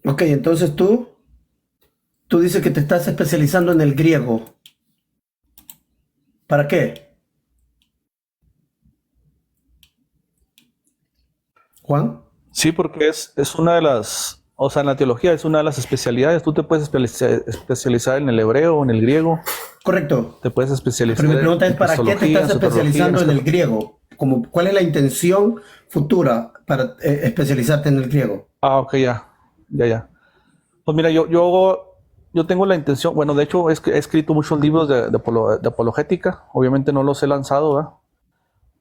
Ok, entonces tú dices que te estás especializando en el griego. ¿Para qué, Juan? Sí, porque es una de las, o sea, en la teología es una de las especialidades. Tú te puedes especializar en el hebreo, o en el griego, Correcto. te puedes Pero mi especializar pregunta es, en ¿para qué te cristología, en estás soterología, en especializando en el griego? ¿Cuál es la intención futura para especializarte en el griego? Ah, ok, ya. Pues mira, yo tengo la intención, bueno, de hecho he escrito muchos libros de apologética, obviamente no los he lanzado, ¿verdad?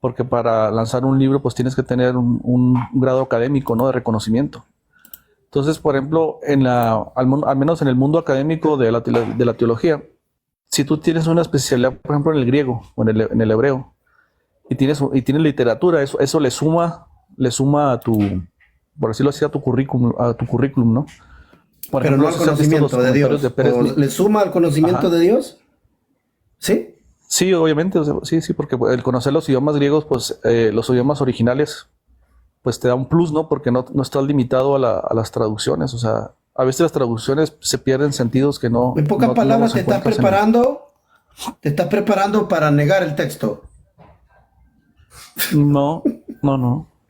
Porque para lanzar un libro pues tienes que tener un grado académico, ¿no? De reconocimiento. Entonces, por ejemplo, al menos en el mundo académico de la teología, si tú tienes una especialidad, por ejemplo, en el griego o en el hebreo, y tienes literatura, eso le suma a tu, por decirlo así, a tu currículum, ¿no? Por Pero no ejemplo, al si has visto los conocimiento de comentarios de Dios. Pérez. ¿O le suma al conocimiento Ajá. de Dios? ¿Sí? Sí, obviamente, o sea, sí, porque el conocer los idiomas griegos, pues los idiomas originales, pues te da un plus, ¿no? Porque no estás limitado a las traducciones, o sea, a veces las traducciones se pierden sentidos que En pocas no palabras, los encuentras en el... te estás preparando para negar el texto. No,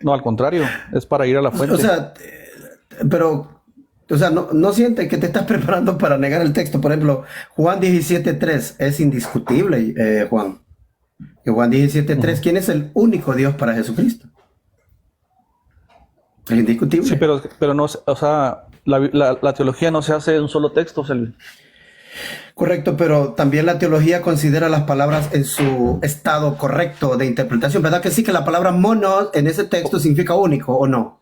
al contrario, es para ir a la O fuente. sea, no sientes que te estás preparando para negar el texto. Por ejemplo, Juan 17:3 es indiscutible, Juan. Que Juan 17:3, Ujú. ¿quién es el único Dios para Jesucristo? Es Sí, indiscutible. pero no, o sea, la teología no se hace de un solo texto, Selvi. Correcto, pero también la teología considera las palabras en su estado correcto de interpretación. ¿Verdad que sí? Que la palabra mono en ese texto significa único, ¿o no?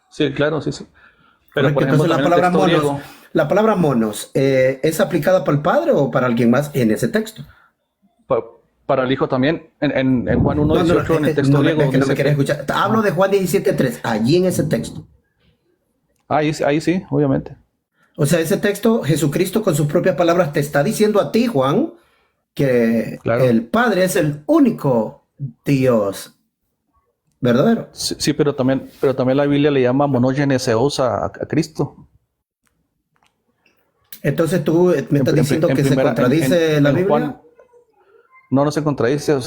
Sí, claro, sí. Pero, Correcto, por ejemplo, entonces también el texto griego, la palabra monos, ¿es aplicada para el padre o para alguien más en ese texto? pa- para el hijo también, en Juan No, no, 1:18, en el texto no, griego, es que no me dice querés que... escuchar. Hablo Ajá. de Juan 17:3, allí en ese texto. Ahí sí, obviamente. O sea, ese texto, Jesucristo con sus propias palabras te está diciendo a ti, Juan, que Claro. el Padre es el único Dios verdadero. Sí, pero también la Biblia le llama monógenes a Cristo. Entonces tú me estás diciendo En que se primera, contradice la en Biblia. Juan, no se contradice. O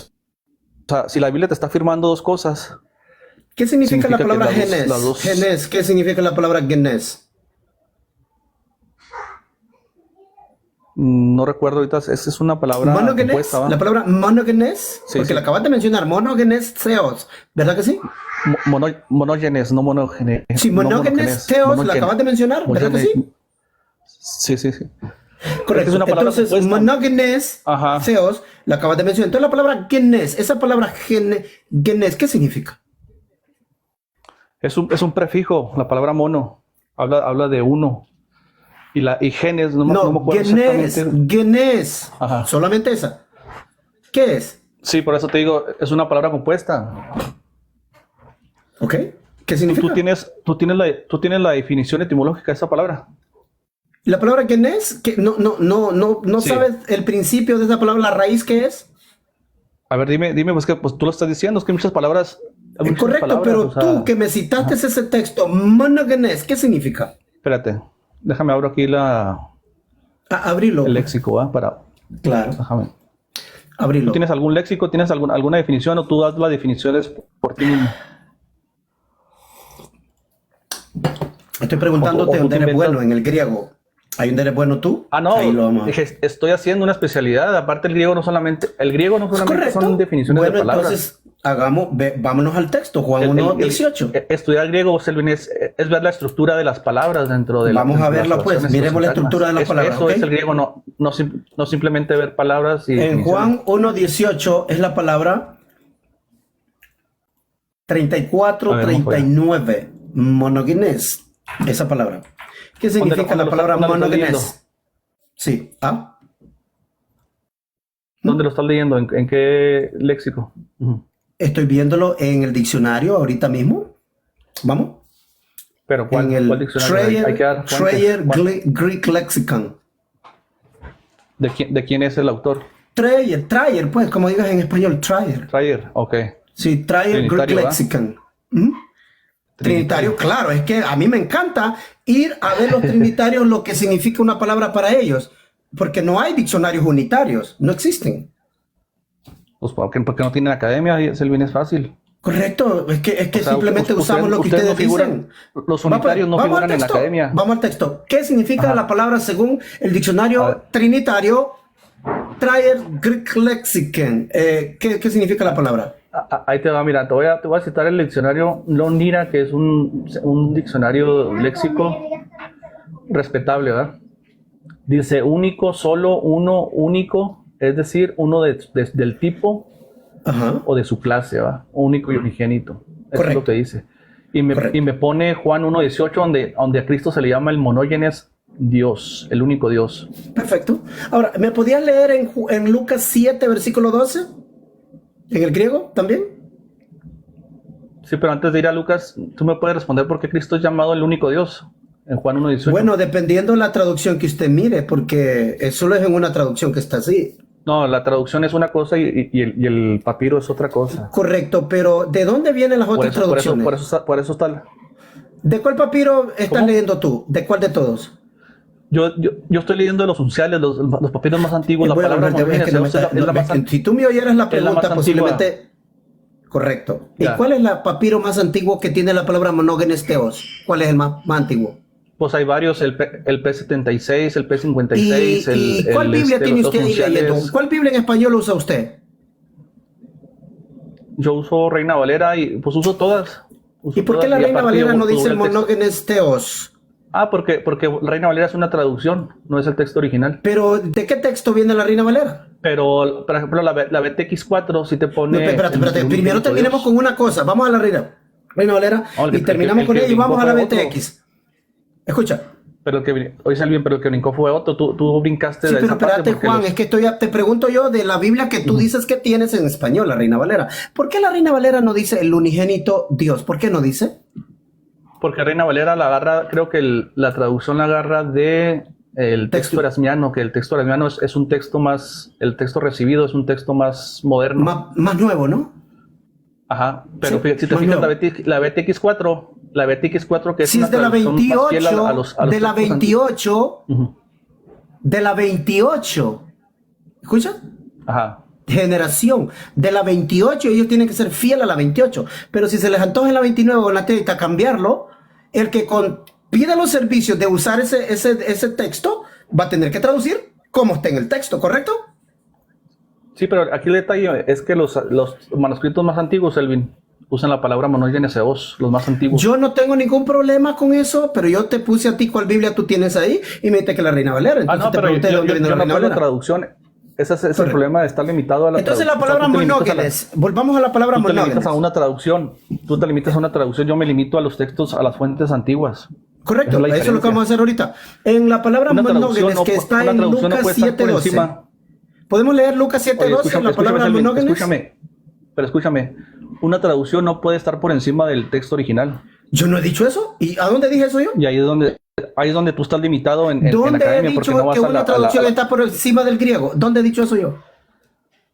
sea, si la Biblia te está afirmando dos cosas, ¿Qué significa la significa que palabra las genes? dos, Genes, ¿qué significa la palabra genes? no recuerdo ahorita, esa es una palabra compuesta, Monogenes, la ¿va? palabra monogenes, Sí, porque la sí. acabas de mencionar, monogenes theos, ¿verdad que sí? Monógenes, no monógenes, Sí, no monógenes monógenes, theos, la acabas de mencionar, ¿verdad que monógenes. sí? Sí. Es que es Correcto. una palabra Entonces, compuesta. monógenes Ajá. theos, la acabas de mencionar. Entonces, la palabra genes, esa palabra genes, ¿qué significa? Es un prefijo, la palabra mono. Habla de uno. Y genes, no me No, acuerdo exactamente. genes, Ajá. solamente esa. ¿Qué es? Sí, por eso te digo, es una palabra compuesta. ¿Ok? ¿Qué Tú, tú significa? tienes, tú tienes la, tú tienes la definición etimológica de esa palabra. La palabra genes, que no Sí. sabes el principio de esa palabra, la raíz que es. A ver, dime, pues que pues, tú lo estás diciendo, es que hay muchas Correcto, palabras, o pero tú sea, que me citaste ajá. ese texto, monogenes, ¿qué significa? Espérate, déjame abro aquí Abrilo, el pues. léxico, ¿va? Claro, Déjame. ¿Tú abrilo. tienes algún léxico, tienes alguna definición o tú das las definiciones por ti mismo? Estoy O preguntándote tú dónde te eres inventas. bueno en el griego. ¿Hay dónde eres bueno tú? Ah, Ahí no, lo vamos. dije, estoy haciendo una especialidad. Aparte, el griego no ¿Es solamente son correcto? definiciones de Bueno, palabras. entonces vámonos al texto, Juan El, el- 1:18. estudiar griego, Selvin, es ver la estructura de las palabras Vamos a dentro de las verla pues, oraciones y los miremos la estructura sintagmas. de las palabras, Eso ¿ok? es el griego, no simplemente ver palabras y En definiciones. Juan 1:18 es la palabra A ver, vamos para allá. 34-39, monogenes, esa palabra. ¿Qué significa la palabra ¿Dónde lo estás leyendo? monogenes? Sí, ¿ah? ¿Dónde lo estás leyendo? ¿En qué léxico? Ujú. Estoy viéndolo en el diccionario ahorita mismo. ¿Vamos? Pero En ¿cuál el diccionario? Hay que dar fuentes. Trayer Greek Lexicon. ¿De quién es el autor? Trayer, pues, como digas en español, Trayer. Trayer, ok. Sí, Trayer Greek Trinitario, ¿va? Lexicon. ¿Mm? Trinitario, claro, es que a mí me encanta ir a ver los trinitarios lo que significa una palabra para ellos, porque no hay diccionarios unitarios, no existen. Pues porque no tienen academia, Selvin, es fácil. Correcto, es que O sea, simplemente usamos lo que ustedes no figuran, dicen. los unitarios no Vamos al figuran en la texto, academia. Vamos al texto. ¿Qué significa Ajá. la palabra según el A diccionario ver. trinitario Trier Greek Lexicon? ¿Qué significa la palabra? Ahí te va, mira, te voy a citar el diccionario Londira, que es un diccionario léxico respetable, ¿verdad? Dice único, solo, uno, único, es decir, uno del tipo Ajá. o de su clase, ¿verdad? Único y unigénito. Eso es lo que dice. Y me pone Juan 1:18, donde a Cristo se le llama el monógenes Dios, el único Dios. Perfecto. Ahora, ¿me podías leer en Lucas 7, versículo 12? ¿En el griego también? Sí, pero antes de ir a Lucas, tú me puedes responder por qué Cristo es llamado el único Dios en Juan 1:18. Bueno, dependiendo la traducción que usted mire, porque solo es en una traducción que está así. No, la traducción es una cosa y el papiro es otra cosa. Correcto, pero ¿de dónde vienen las otras traducciones? Por eso está. ¿De cuál papiro estás ¿Cómo? leyendo tú? ¿De cuál de todos? Yo estoy leyendo los unciales, los papiros más antiguos. La Bueno, palabra es que no me está- es la más si tú me oyeras la es la pregunta, más posiblemente... Correcto. ¿Y Ya. cuál es el papiro más antiguo que tiene la palabra monógenes teos? ¿Cuál es el más antiguo? Pues hay varios, el P76, el P56, ¿Y cuál Biblia tiene los usted ahí unciales. leyendo? ¿Cuál Biblia en español usa usted? Yo uso Reina Valera y pues uso todas. ¿Y por qué la Reina aparte Valera yo no uso dice el el texto. monógenes teos? Porque Reina Valera es una traducción, no es el texto original. Pero ¿de qué texto viene la Reina Valera? Pero, por ejemplo, la BTX4 si te No, pone... espérate. el Primero único terminemos Dios. con una cosa. Vamos a la Reina Valera No, y terminamos con ella y vamos a la brincó fue BTX. Escucha. Pero el que brincó fue otro. Tú brincaste Sí, de pero esa parte espérate, porque Juan, los- es que te pregunto yo de la Biblia que tú dices que tienes en español, la Reina Valera. ¿Por qué la Reina Valera no dice el unigénito Dios? ¿Por qué no dice? Porque Reina Valera la agarra, creo que la traducción la agarra de el texto erasmiano, que el texto erasmiano es un texto más, el texto recibido es un texto más moderno. Más nuevo, ¿no? Ajá, pero Sí, si te más fijas, nuevo. la BTX4, que es Si una es de la traducción más fiel 28, a los de la textos antiguos. 28, Ujú. de la 28. ¿Escucha? Ajá. Generación. De la 28, ellos tienen que ser fieles a la 28. Pero si se les antoja en la 29 o en la 30 cambiarlo, el que pida los servicios de usar ese texto va a tener que traducir como está en el texto, ¿correcto? Sí, pero aquí el detalle es que los manuscritos más antiguos, Elvin, usan la palabra monógenes eos, los más antiguos. Yo no tengo ningún problema con eso, pero yo te puse a ti cuál Biblia tú tienes ahí y me dijiste que la Reina Valera. Entonces no, te pero pregunté de yo dónde viene no la Reina hablo de Valera. traducción. Ese es el Correcto. problema de estar limitado a la Entonces la traducción. palabra O sea, tú te limitas monógenes, volvamos a la palabra Tú te limitas monógenes. a una traducción. Tú te limitas a una traducción. Yo me limito a los textos, a las fuentes antiguas. Correcto, Esa eso es lo que diferencia. vamos a hacer ahorita. En la palabra Una traducción monógenes no, que está una en traducción no Lucas puede estar por 7:12. encima. ¿Podemos leer Lucas Oye, 7:12, la palabra Selvin, monógenes? escúchame. Una traducción no puede estar por encima del texto original. Yo no he dicho eso. ¿Y a dónde dije eso yo? Y ahí es donde tú estás limitado en ¿Dónde he academia, dicho porque no vas que a una traducción está por encima del griego? ¿Dónde he dicho eso yo?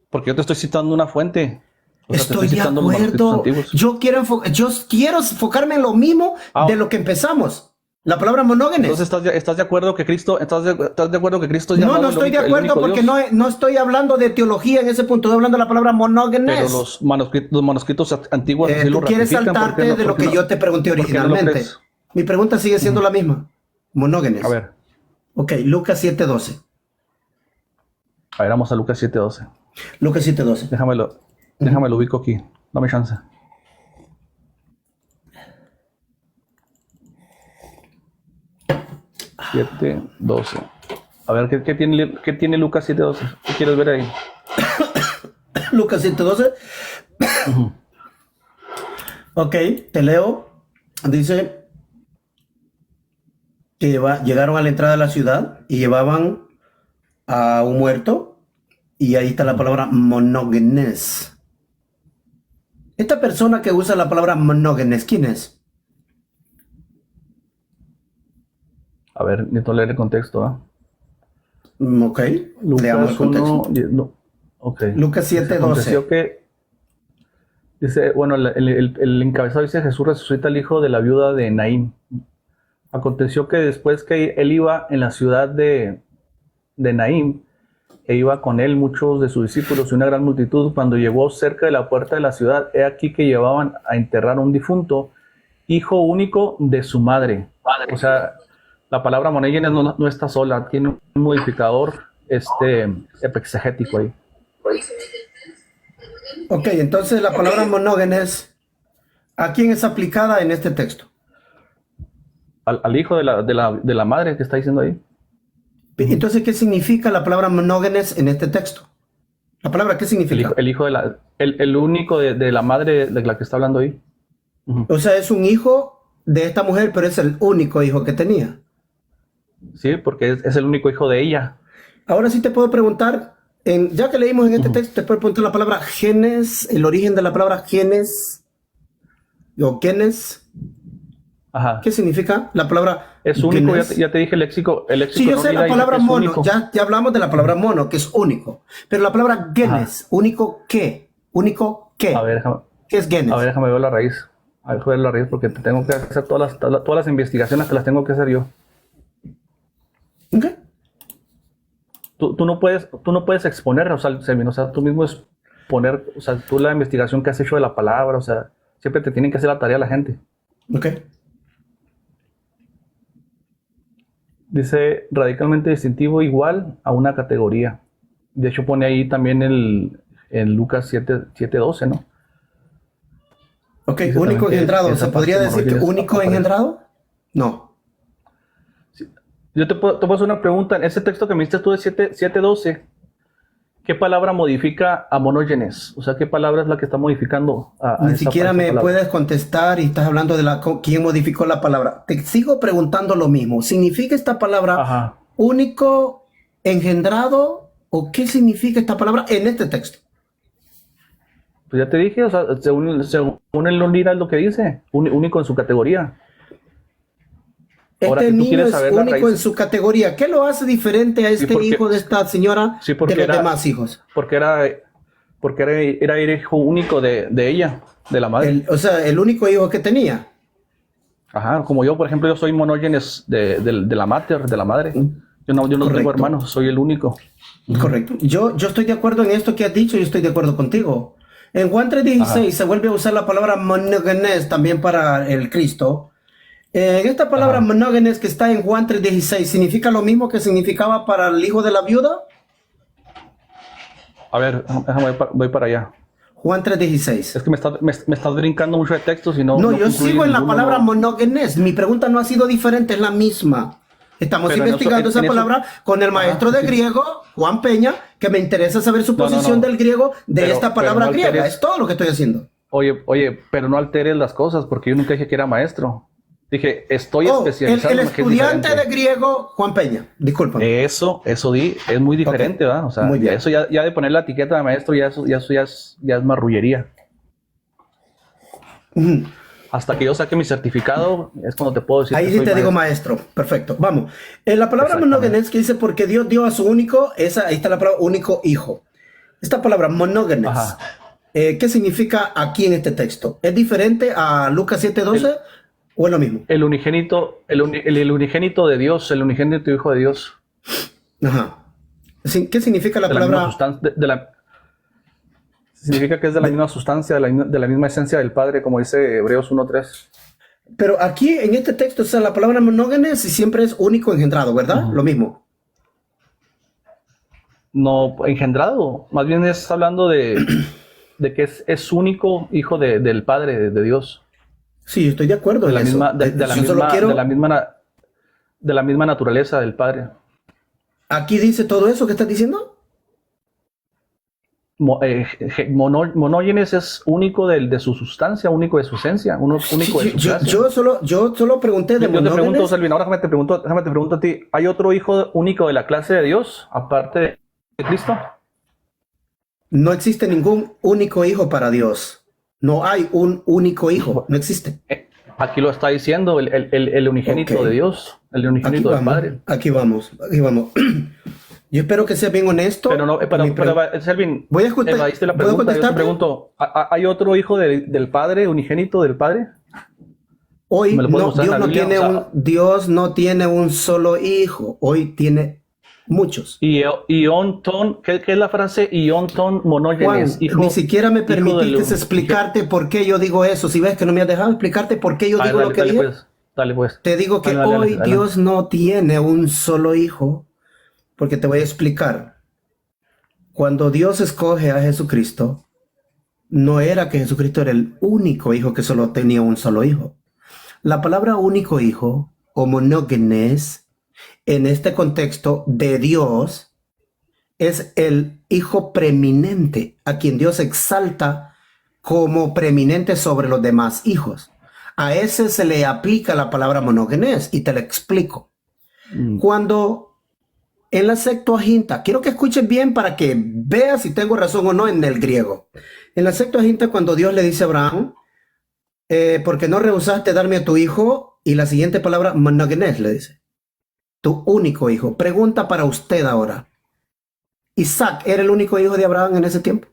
porque yo te estoy citando una fuente. O sea, te Estoy de citando los manuscritos acuerdo. antiguos. Yo quiero enfocarme en lo mismo de lo que empezamos. La palabra monógenes. Entonces, ¿estás de acuerdo que Cristo, estás de acuerdo que Cristo es llamado No estoy de el acuerdo único porque Dios? no estoy hablando de teología en ese punto. Estoy hablando de la palabra monógenes. Pero los manuscritos antiguos así Tú lo quieres ratifican. saltarte de lo que yo te pregunté por qué no lo originalmente. crees? Mi pregunta sigue siendo la misma. Monógenes. A ver, Ok, Lucas 7:12. vamos a Lucas 7:12. Lucas 7:12. Déjame lo ubico aquí. Dame chance. Siete, 12. A ver, ¿qué tiene Lucas 7:12? ¿Qué quieres ver ahí? Lucas 7:12. Ok, te leo. Dice que llegaron a la entrada de la ciudad y llevaban a un muerto. Y ahí está la palabra monógenes. Esta persona que usa la palabra monógenes, ¿quién es? A ver, necesito leer el contexto. Ok, leamos el Lucas 1, contexto. no. Ok. Lucas 7:12. Aconteció que Dice, bueno, el encabezado dice: Jesús resucita al hijo de la viuda de Naín. Aconteció que después que él iba en la ciudad de Naín, e iba con él muchos de sus discípulos y una gran multitud, cuando llegó cerca de la puerta de la ciudad, he aquí que llevaban a enterrar a un difunto, hijo único de su madre. O sea, la palabra monógenes no está sola, tiene un modificador exegético ahí. Ok, entonces la palabra monógenes, ¿a quién es aplicada en este texto? Al hijo de la madre que está diciendo ahí. Entonces, ¿qué significa la palabra monógenes en este texto? ¿La palabra qué significa? El único de la madre de la que está hablando ahí. O sea, es un hijo de esta mujer, pero es el único hijo que tenía. Sí, porque es el único hijo de ella. Ahora sí te puedo preguntar, ya que leímos en este texto, te puedo preguntar la palabra genes, el origen de la palabra genes, o genes. Ajá. ¿Qué significa la palabra? Es único, ya te dije el léxico. Sí, yo sé la palabra mono, ya hablamos de la palabra mono, que es único. Pero la palabra genes, ¿único qué? ¿Único qué? A ver, ¿qué es genes? A ver, déjame ver la raíz. A ver la raíz, porque te tengo que hacer todas las investigaciones, que las tengo que hacer yo. Ok. Tú no puedes exponer, o sea, tú mismo exponer, o sea, tú la investigación que has hecho de la palabra, o sea, siempre te tienen que hacer la tarea la gente. Ok. Dice radicalmente distintivo, igual a una categoría. De hecho pone ahí también en Lucas 7:12, ¿no? Ok, Dice único engendrado. ¿Se podría decir que único engendrado? No. Sí. Yo te puedo hacer una pregunta. En ese texto que me diste tú de 7:12, ¿qué palabra modifica a monógenes? O sea, ¿qué palabra es la que está modificando a Ni esa siquiera me palabra? puedes contestar y estás hablando de quién modificó la palabra. Te sigo preguntando lo mismo. ¿Significa esta palabra único engendrado o qué significa esta palabra en este texto? Pues ya te dije, o sea, según el Lira es lo que dice, único en su categoría. Ahora, este niño es único en su categoría. ¿Qué lo hace diferente a este hijo de esta señora de los demás hijos? Porque era hijo único de ella, de la madre. O sea, el único hijo que tenía. Ajá, como yo, por ejemplo, yo soy monógenes de la mater, de la madre. Yo no tengo hermanos, soy el único. Correcto. Yo estoy de acuerdo en esto que has dicho, yo estoy de acuerdo contigo. En Juan 3:16 se vuelve a usar la palabra monógenes también para el Cristo. Esta palabra monógenes que está en Juan 3:16, ¿significa lo mismo que significaba para el hijo de la viuda? A ver, déjame, voy para allá. Juan 3:16. Es que me estás brincando mucho de textos y no... No, yo sigo en la palabra monógenes. Mi pregunta no ha sido diferente, es la misma. Estamos investigando esa palabra con el maestro de griego, Juan Peña, que me interesa saber su posición del griego de esta palabra griega. Es todo lo que estoy haciendo. Oye, pero no alteres las cosas, porque yo nunca dije que era maestro. Dije, estoy especializado el estudiante de griego, Juan Peña. Discúlpame. Eso es muy diferente, ¿verdad? O sea, muy bien. Eso ya de poner la etiqueta de maestro, ya es marrullería. Hasta que yo saque mi certificado, es cuando te puedo decir. Ahí sí te digo maestro. Perfecto. Vamos. La palabra monógenes que dice porque Dios dio a su único, ahí está la palabra único hijo. Esta palabra monógenes, ¿qué significa aquí en este texto? ¿Es diferente a Lucas 7:12 o es lo mismo? El unigénito de Dios, el unigénito hijo de Dios. Ajá. ¿Qué significa la palabra? Significa que es de la misma sustancia, de la misma esencia del Padre, como dice Hebreos 1:3. Pero aquí en este texto está la palabra monógenes y siempre es único engendrado, ¿verdad? Lo mismo. No, engendrado. Más bien es hablando de que es único hijo del Padre, de Dios. Sí, yo estoy de acuerdo. De la misma naturaleza del Padre. ¿Aquí dice todo eso que estás diciendo? Monógenes es único de su sustancia, único de su esencia, único de su clase. Yo solo pregunté de monógenes. Yo te pregunto, Selvin, ahora déjame te pregunto a ti, ¿hay otro hijo único de la clase de Dios, aparte de Cristo? No existe ningún único hijo para Dios. No hay un único hijo, no existe. Aquí lo está diciendo el unigénito de Dios, el unigénito del Padre. Aquí vamos. Yo espero que sea bien honesto. Pero no, Selvin, Voy a escuchar. evadiste la ¿Puedo pregunta. Yo te contestarte? pregunto, ¿hay otro hijo del Padre, unigénito del Padre? Hoy ¿Me lo puedes no, mostrar en la Biblia? O sea, Dios no tiene un solo hijo. Hoy tiene muchos. Ionton, ¿qué es la frase? Ionton Juan, monógenes, ni siquiera me hijo del permitiste explicarte por qué yo digo eso. Si ves que no me has dejado explicarte por qué yo digo lo que dije, Dale pues. te digo que Dale, hoy adelante. Dios no tiene un solo hijo, porque te voy a explicar. Cuando Dios escoge a Jesucristo, no era que Jesucristo era el único hijo que solo tenía un solo hijo. La palabra único hijo, o monógenes, en este contexto de Dios, es el hijo preeminente, a quien Dios exalta como preeminente sobre los demás hijos. A ese se le aplica la palabra monógenes, y te lo explico. Cuando en la Septuaginta, quiero que escuches bien para que veas si tengo razón o no en el griego. En la Septuaginta, cuando Dios le dice a Abraham, porque no rehusaste darme a tu hijo, y la siguiente palabra, monógenes, le dice, tu único hijo. Pregunta para usted ahora. ¿Isaac era el único hijo de Abraham en ese tiempo?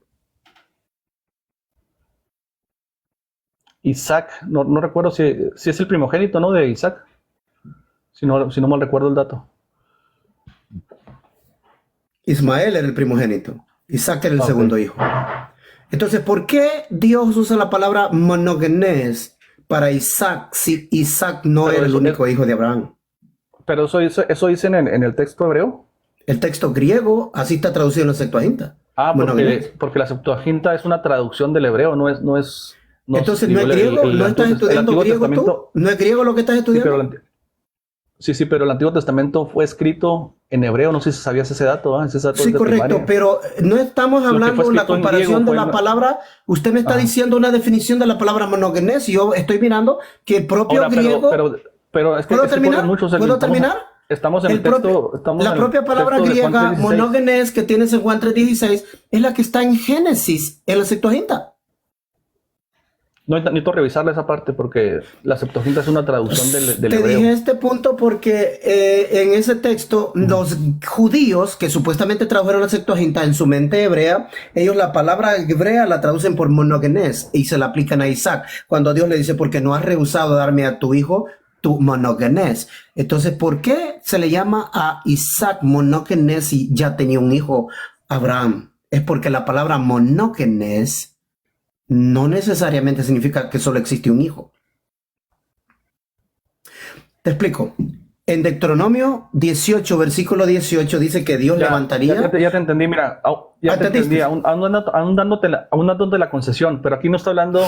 Isaac, no recuerdo si es el primogénito, ¿no? De Isaac. Si no mal recuerdo el dato. Ismael era el primogénito. Isaac era el Ok. segundo hijo. Entonces, ¿por qué Dios usa la palabra monógenes para Isaac si Isaac no Pero era el eso- único hijo de Abraham? Pero eso dicen en el texto hebreo. El texto griego así está traducido en la Septuaginta. Ah, Monógenes. porque la Septuaginta es una traducción del hebreo, no es. Entonces, ¿no digo, es griego? ¿No estás el estudiando Antiguo griego tú? Testamento. ¿No es griego lo que estás Sí, estudiando? pero el Antiguo Testamento fue escrito en hebreo, no sé si sabías ese dato, ¿ah? Ese dato Sí, de correcto, primaria. pero no estamos que hablando fue de la escrito en comparación griego de fue la palabra. Usted me está Ajá. diciendo una definición de la palabra monógenes, y yo estoy mirando que el propio Ahora, griego... pero es que ¿Puedo es que terminar? corren muchos, ¿Puedo estamos- terminar? Estamos en El el texto. propio- Estamos la en el propia palabra texto de Juan griega 3:16. monógenes que tienes en Juan 3:16 es la que está en Génesis, en la Septuaginta. No necesito revisarla esa parte porque la Septuaginta es una traducción del Te hebreo. dije este punto porque en ese texto los judíos que supuestamente tradujeron la Septuaginta en su mente hebrea, ellos la palabra hebrea la traducen por monógenes y se la aplican a Isaac. Cuando Dios le dice, porque no has rehusado darme a tu hijo, tu monógenes. Entonces, ¿por qué se le llama a Isaac monógenes si ya tenía un hijo Abraham? Es porque la palabra monógenes no necesariamente significa que solo existe un hijo. Te explico. En Deuteronomio 18, versículo 18, dice que Dios levantaría... Ya te entendí, mira, ya te ¿Entendiste? entendí, aún dándote la concesión, pero aquí no está hablando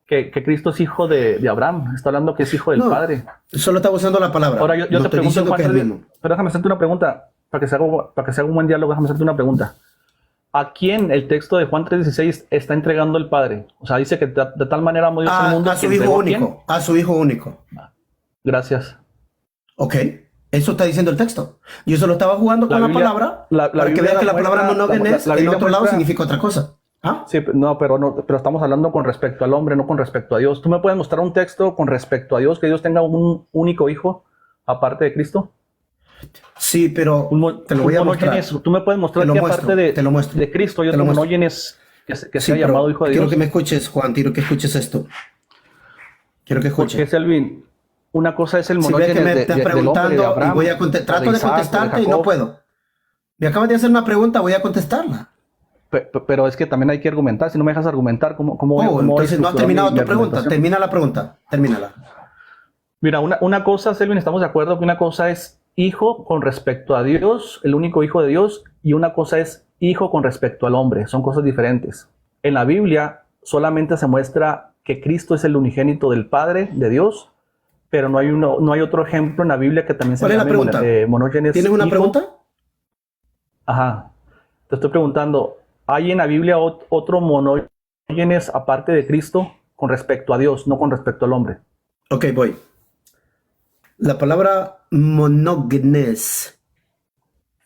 que Cristo es hijo de Abraham, está hablando que es hijo del No, Padre. Solo está usando la palabra. Ahora yo No te estoy pregunto, diciendo Juan, que es el mismo. pero déjame hacerte una pregunta, para que se haga un buen diálogo, déjame hacerte una pregunta. ¿A quién el texto de Juan 3:16 está entregando el Padre? O sea, dice que de tal manera amó Dios al mundo A que su hijo entregó ¿a único. quién? A su hijo único. Gracias. Ok. Eso está diciendo el texto. Yo solo estaba jugando con la Biblia- palabra la para que Biblia veas que la muestra- palabra monógenes la en Biblia otro lado muestra- significa otra cosa. ¿Ah? Sí, pero estamos hablando con respecto al hombre, no con respecto a Dios. ¿Tú me puedes mostrar un texto con respecto a Dios, que Dios tenga un único hijo aparte de Cristo? Sí, pero te lo voy a mostrar. Monógenes. Tú me puedes mostrar Te lo que muestro, aparte te lo muestro. de Cristo hay Te lo otro muestro. monógenes que Sí, sea pero llamado hijo de quiero Dios. que me escuches, Juan. Quiero que escuches esto. Quiero que Porque escuches. Selvin, una cosa es el Si ves monógenes que me estás del hombre, de preguntando y Abraham, voy a trato de Isaac, contestarte y Jacob. no puedo. Me acabas de hacer una pregunta, voy a contestarla. Pero es que también hay que argumentar. Si no me dejas argumentar, ¿cómo Entonces no has terminado tu pregunta. argumentación? Termina la pregunta. Termínala. Mira, una cosa, Selvin, estamos de acuerdo que una cosa es hijo con respecto a Dios, el único hijo de Dios, y una cosa es hijo con respecto al hombre. Son cosas diferentes. En la Biblia solamente se muestra que Cristo es el unigénito del Padre, de Dios, pero no hay otro ejemplo en la Biblia que también se ¿Cuál es la llame pregunta? monógenes. ¿Tienes una hijo. pregunta? Ajá. Te estoy preguntando, ¿hay en la Biblia otro monógenes aparte de Cristo con respecto a Dios, no con respecto al hombre? Ok, voy. La palabra monógenes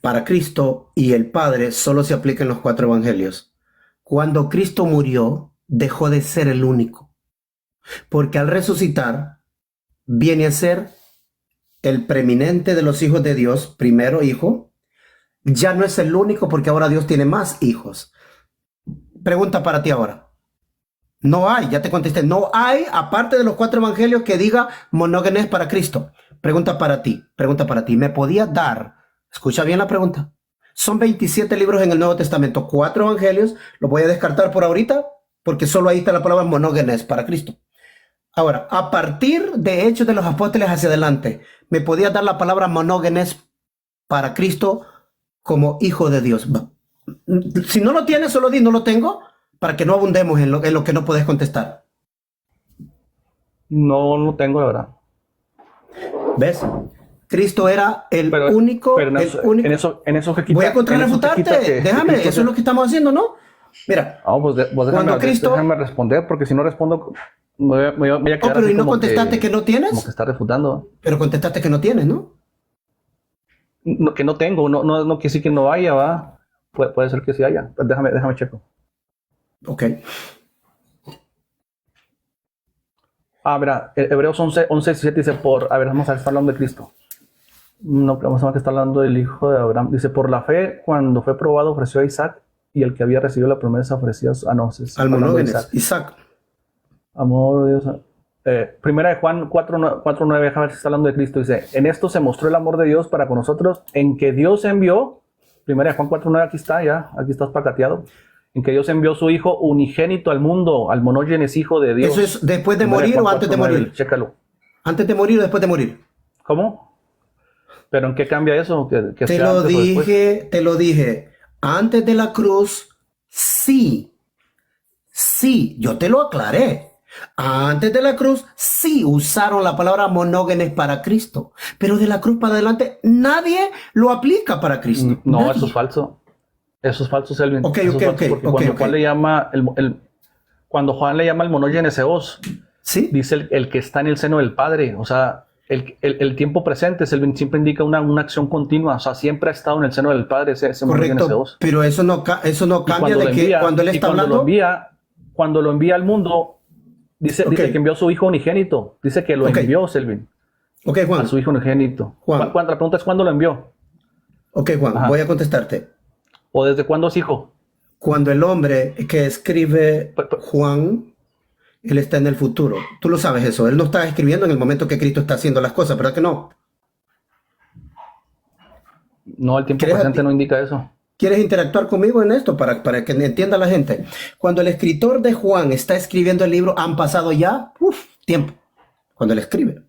para Cristo y el Padre solo se aplica en los 4 evangelios. Cuando Cristo murió, dejó de ser el único. Porque al resucitar, viene a ser el preeminente de los hijos de Dios, primero hijo. ya no es el único porque ahora Dios tiene más hijos. Pregunta para ti ahora. No hay, ya te contesté, no hay, aparte de los 4 evangelios, que diga monógenes para Cristo. Pregunta para ti. ¿Me podías dar? Escucha bien la pregunta. Son 27 libros en el Nuevo Testamento, 4 evangelios, los voy a descartar por ahorita, porque solo ahí está la palabra monógenes para Cristo. Ahora, a partir de Hechos de los Apóstoles hacia adelante, ¿me podías dar la palabra monógenes para Cristo como hijo de Dios? Si no lo tienes, solo di no lo tengo, para que no abundemos en lo que no puedes contestar. No lo tengo, la verdad. ¿Ves? Cristo era el Pero único. en eso que quita, voy a contrarrefutarte. Déjame, Cristo eso es lo que estamos haciendo, ¿no? Mira. Déjame responder, porque si no respondo, me voy a quedar pero así ¿y no como contestaste que no tienes? Como que está refutando. Pero contestaste que no tienes, ¿no? No, que no tengo, no quiere decir que no haya, va. Puede ser que sí haya. Pues déjame checo. Ok. Mira, Hebreos 11, 17 dice, a ver, vamos a estar hablando de Cristo. No, vamos a ver que está hablando del hijo de Abraham. Dice, por la fe, cuando fue probado, ofreció a Isaac, y el que había recibido la promesa ofrecía al monógenes, Isaac. Amor de Dios. Primera de Juan 4:9, déjame ver si está hablando de Cristo. Dice, en esto se mostró el amor de Dios para con nosotros, en que Dios envió, primera de Juan 4:9, aquí estás pacateado, en que Dios envió su Hijo unigénito al mundo, al monógenes Hijo de Dios. ¿Eso es después de morir o antes de morir? Chécalo. ¿Antes de morir o después de morir? ¿Cómo? ¿Pero en qué cambia eso? Te lo dije. Antes de la cruz, sí, yo te lo aclaré. Antes de la cruz, sí usaron la palabra monógenes para Cristo, pero de la cruz para adelante nadie lo aplica para Cristo. No, nadie. Eso es falso. Eso es falso, Selvin. Cuando Juan le llama cuando Juan le llama el monógenes eos, ¿sí? Dice el que está en el seno del Padre. O sea, el tiempo presente, Selvin, siempre indica una acción continua. O sea, siempre ha estado en el seno del Padre ese monógenes eos. Pero eso no cambia de que cuando él está hablando. Cuando lo envía al mundo, dice que envió a su Hijo unigénito. Dice que lo envió, Selvin. Ok, Juan. A su Hijo unigénito. Juan. La pregunta es ¿cuándo lo envió? Ok, Juan, Ajá. voy a contestarte. ¿O desde cuándo es hijo? Cuando el hombre que escribe Juan, él está en el futuro. Tú lo sabes eso. Él no está escribiendo en el momento que Cristo está haciendo las cosas, ¿verdad que no? No, el tiempo presente no indica eso. ¿Quieres interactuar conmigo en esto para que entienda la gente? Cuando el escritor de Juan está escribiendo el libro, han pasado ya tiempo. Cuando él escribe.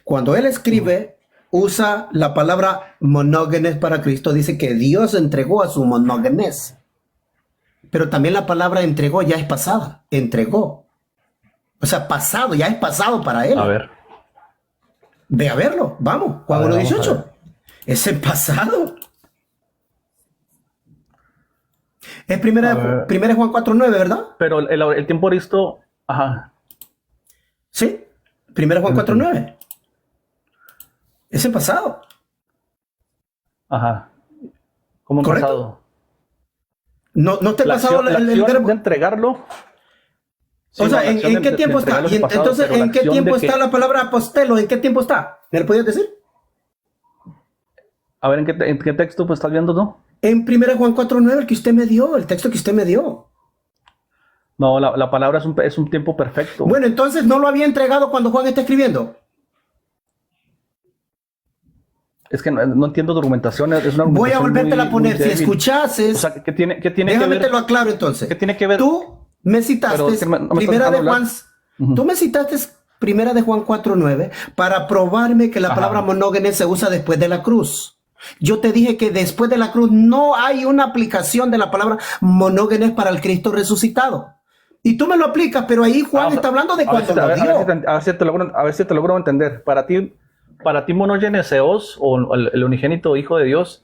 Cuando él escribe, usa la palabra monógenes para Cristo. Dice que Dios entregó a su monógenes. Pero también la palabra entregó ya es pasada. Entregó. O sea, pasado, ya es pasado para él. A ver. Ve a verlo. Vamos. Juan 1:18. Es el pasado. Es primera de Juan 4:9, ¿verdad? Pero el tiempo de Cristo, ajá. Sí. Primera de Juan 4:9. Es el pasado. Ajá. ¿Cómo en pasado? No te he pasado el verbo de entregarlo. Sí, o sea, ¿en qué tiempo está? Entonces, ¿en qué tiempo está la palabra apostelo? ¿En qué tiempo está? ¿Me lo podías decir? A ver, ¿en qué texto pues estás viendo tú? En 1 Juan 4:9, el que usted me dio, el texto que usted me dio. No, la palabra es un tiempo perfecto. Bueno, entonces no lo había entregado cuando Juan está escribiendo. Es que no entiendo tu argumentación. Es una voy a volvértela a poner. Si escuchases. O sea, ¿qué tiene que déjame ver? te lo aclaro entonces. ¿Qué tiene que ver? Tú me citaste primera de Juan. Tú me citaste primera de Juan 4:9 para probarme que la palabra monógenes se usa después de la cruz. Yo te dije que después de la cruz no hay una aplicación de la palabra monógenes para el Cristo resucitado. Y tú me lo aplicas, pero ahí Juan está hablando de cuando lo dio. A ver si te logro entender. Para ti monógenes eos, o el unigénito Hijo de Dios,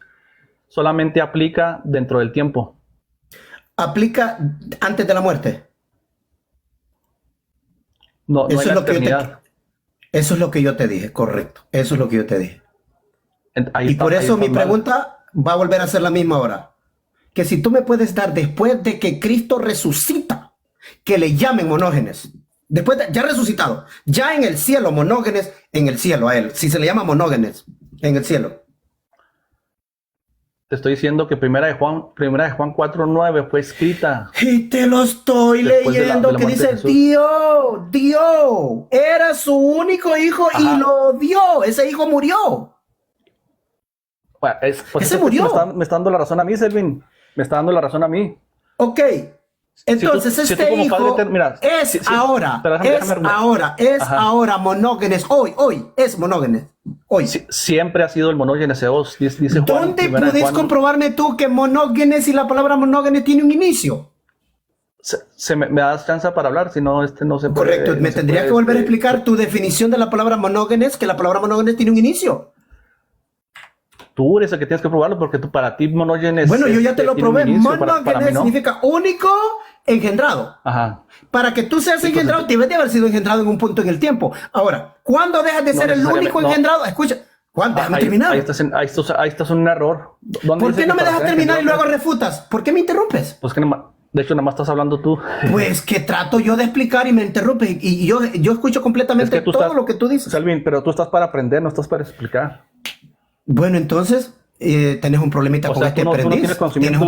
solamente aplica dentro del tiempo. ¿Aplica antes de la muerte? No es la eternidad. Eso es lo que yo te dije, correcto. Eso es lo que yo te dije. Y por eso mi pregunta va a volver a ser la misma ahora. Que si tú me puedes dar después de que Cristo resucita, que le llamen monógenes. Después de, ya resucitado, ya en el cielo, monógenes, en el cielo a él. Si se le llama monógenes, en el cielo. Te estoy diciendo que primera de Juan 4:9 fue escrita Y te lo estoy después leyendo, de la que muerte de dice, Jesús. Dios, era su único hijo y Ajá. lo dio. Ese hijo murió. Bueno, pues Ese es que murió. me está dando la razón a mí, Selvin. Me está dando la razón a mí. Ok. Entonces si tú este como hijo padre mira, es ahora, pero déjame argumentar. Ajá. ahora monógenes. Hoy es monógenes. Hoy. Siempre ha sido el monógenes Eos, dice Juan. ¿Dónde Primera de puedes Juan. comprobarme tú que monógenes y la palabra monógenes tiene un inicio? Me das chance para hablar, si no, no se puede. Correcto, me tendrías que volver a explicar tu definición de la palabra monógenes, que la palabra monógenes tiene un inicio. Tú eres el que tienes que probarlo, porque para ti monógenes. Bueno, yo ya te lo tiene un probé. inicio, para Monógenes mí no. significa único engendrado. Ajá. Para que tú seas engendrado, debes de haber sido engendrado en un punto en el tiempo. Ahora, ¿cuándo dejas de No ser el necesariamente, único no. engendrado? Escucha, Juan, déjame terminar. Ahí estás en un error. ¿Dónde ¿Por dice qué no que me para dejas ser terminar y luego engendrado? refutas? ¿Por qué me interrumpes? Pues que de hecho, nada más estás hablando tú. Pues que trato yo de explicar y me interrumpes. Y yo escucho completamente Es que tú todo estás- lo que tú dices. Selvin, pero tú estás para aprender, no estás para explicar. Bueno, entonces tenés un problemita O con sea, este tú no aprendiz. tienes conocimientos,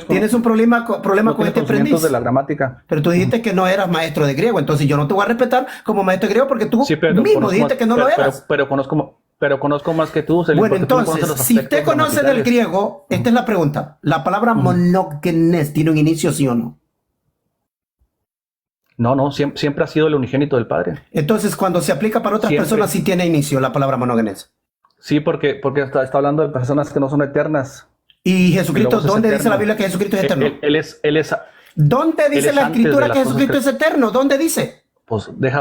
Tienes un problema No con tienes este conocimientos aprendiz. de la gramática. Pero tú dijiste que no eras maestro de griego, entonces yo no te voy a respetar como maestro de griego porque tú Sí, pero mismo conozco dijiste más- que no lo eras. pero conozco más que tú, Selvin, Bueno, porque tú no conoces entonces, los si aspectos usted conoce del gramaticales. griego, esta es la pregunta. ¿La palabra monógenes tiene un inicio, sí o no? No, siempre ha sido el unigénito del Padre. Entonces, cuando se aplica para otras Siempre. personas, sí tiene inicio la palabra monógenes. Sí, porque está hablando de personas que no son eternas. ¿Y Jesucristo, luego es dónde dice eterno. la Biblia que Jesucristo es eterno? Él es, ¿Dónde dice es la antes Escritura de que las cosas Jesucristo es eterno? ¿Dónde dice? pues deja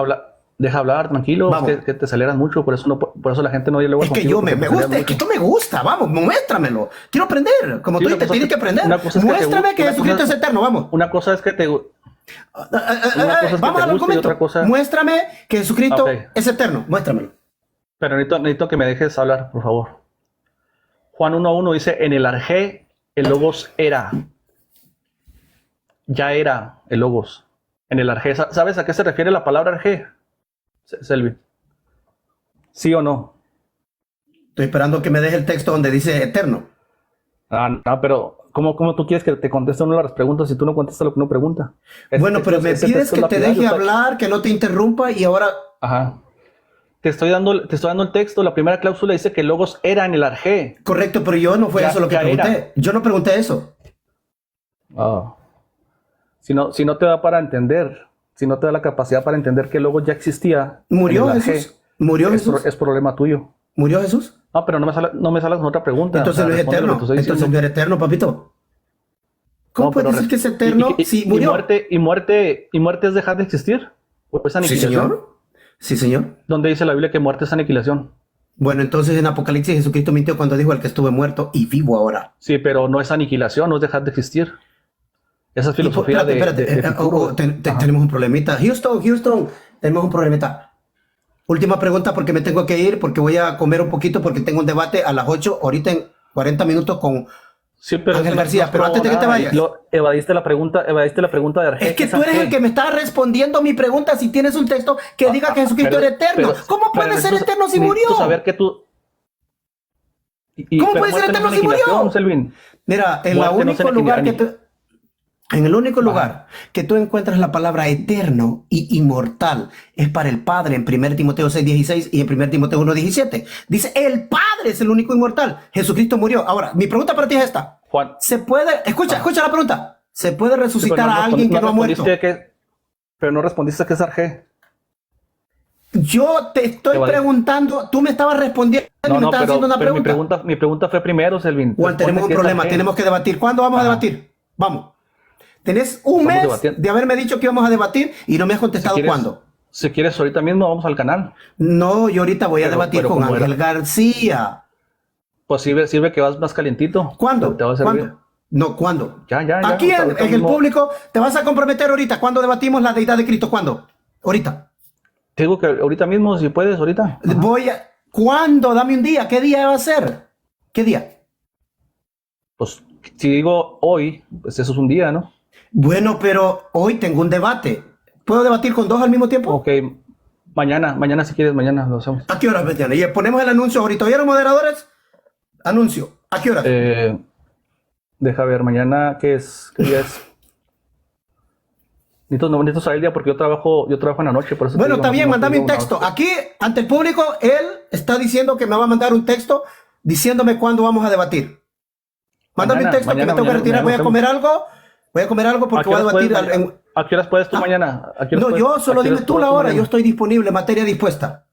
hablar, tranquilo, Vamos. que te aceleras mucho, por eso la gente no oye luego Es que contigo, yo me porque te aceleras gusta, es que mucho. esto me gusta, vamos, muéstramelo. Quiero aprender, como Sí, tú una dices, cosa tienes es que aprender. una cosa es que te Muéstrame que una Jesucristo cosa- es eterno, vamos. Una cosa es que te Vamos que al te guste y argumento. otra cosa- Muéstrame que Jesucristo Ok. es eterno, muéstramelo. pero necesito que me dejes hablar, por favor. Juan 1:1 dice, en el arjé el logos era. Ya era el logos. En el arjé. ¿Sabes a qué se refiere la palabra arjé? Selvi. ¿Sí o no? Estoy esperando que me deje el texto donde dice eterno. No, pero ¿cómo tú quieres que te conteste una de las preguntas si tú no contestas lo que uno pregunta? Bueno, pero me pides que te deje hablar, que no te interrumpa y ahora... Ajá. Te estoy dando el texto. La primera cláusula dice que el logos era en el arjé. Correcto, pero yo no fue Ya- eso lo que ya pregunté. era. Yo no pregunté eso. Ah. Si no te da para entender, si no te da la capacidad para entender que el logos ya existía. ¿Murió en el arjé, Jesús? ¿Murió Jesús? Es problema tuyo. ¿Murió Jesús? No, pero no me salas con otra pregunta. Entonces O sea, no es responde lo eterno. que te estoy Entonces diciendo. no era eterno, papito. ¿Cómo No, puedes pero decir que es eterno si murió? y muerte es dejar de existir. ¿O es Sí, aniquilación? señor. Sí, señor. ¿Dónde dice la Biblia que muerte es aniquilación? Bueno, entonces en Apocalipsis Jesucristo mintió cuando dijo el que estuve muerto y vivo ahora. Sí, pero no es aniquilación, no es dejar de existir. Esa es filosofía Espérate, de Epicuro. tenemos un problemita. Houston, tenemos un problemita. Última pregunta porque me tengo que ir, porque voy a comer un poquito, porque tengo un debate a las 8, ahorita en 40 minutos con... Sí, pero Ángel eso no- García, no pero antes de que te nada. vayas. Evadiste la pregunta de Arjé. Es que ¿Qué tú eres Arjé? el que me está respondiendo mi pregunta si tienes un texto que diga que Jesucristo Pero- era eterno. pero- ¿Cómo puede pero ser necesito- eterno si necesito murió? saber que tú... ¿Cómo pero puede ser muerte eterno no es si murió? aniquilación, Selvin. Mira, en Muerte el no único se lugar que aniquila. tú... En el único lugar que tú encuentras la palabra eterno y inmortal es para el Padre en 1 Timoteo 6:16 y en 1 Timoteo 1:17. Dice, el Padre es el único inmortal. Jesucristo murió. Ahora, mi pregunta para ti es esta. Juan. ¿Se puede, escucha la pregunta, ¿se puede Sí, resucitar pero a alguien que no ha muerto? Pero no respondiste que es Arjé. Yo te estoy Evadí. preguntando, tú me estabas respondiendo y me estabas haciendo una pero pregunta. mi pregunta fue primero, Selvin. Juan, tenemos un Responde que es problema, Arjé. tenemos que debatir. ¿Cuándo vamos a Ajá. debatir? Vamos. Tenés un Estamos mes debatiendo. de haberme dicho que íbamos a debatir y no me has contestado cuándo. Si quieres, ahorita mismo vamos al canal. No, yo ahorita voy a debatir pero con ¿cómo Ángel era? García. Pues sirve que vas más calientito. ¿Cuándo? Te va a servir. ¿Cuándo? No, ¿cuándo? Ya. Aquí ahorita en el mismo. público te vas a comprometer ahorita. ¿Cuándo debatimos la deidad de Cristo? ¿Cuándo? Ahorita. Te digo que ahorita mismo, si puedes, ahorita. ¿Cuándo? Dame un día. ¿Qué día va a ser? ¿Qué día? Pues si digo hoy, pues eso es un día, ¿no? Bueno, pero hoy tengo un debate. ¿Puedo debatir con dos al mismo tiempo? Ok, mañana si quieres, mañana lo hacemos. ¿A qué horas, Betiana? Y ponemos el anuncio ahorita. ¿Oyeron, moderadores? Anuncio. ¿A qué horas? Deja ver, mañana, ¿qué es? ¿Qué día es? Necesito saber el día porque yo trabajo en la noche, por eso te Bueno, digo, está bien, no mándame tengo un texto. Aquí, ante el público, él está diciendo que me va a mandar un texto diciéndome cuándo vamos a debatir. Mándame un texto que me tengo que retirar. Voy a comer algo porque voy a debatir. ¿A qué horas puedes tú mañana? No, yo solo dime tú la hora, yo estoy disponible, materia dispuesta.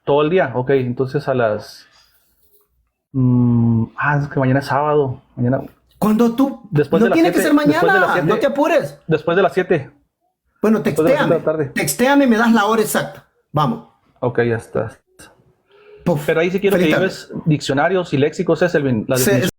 Todo el día, ok, entonces a las... es que mañana es sábado. Mañana... Cuando tú... Después no de las tiene 7, que ser mañana, después de las 7, no te apures. Después de las 7. Bueno, Después de las 7 de la tarde. Textéame y me das la hora exacta. Vamos. Ok, ya está. Puf, Pero ahí sí quiero que feliz tarde. lleves diccionarios y léxicos, es la definición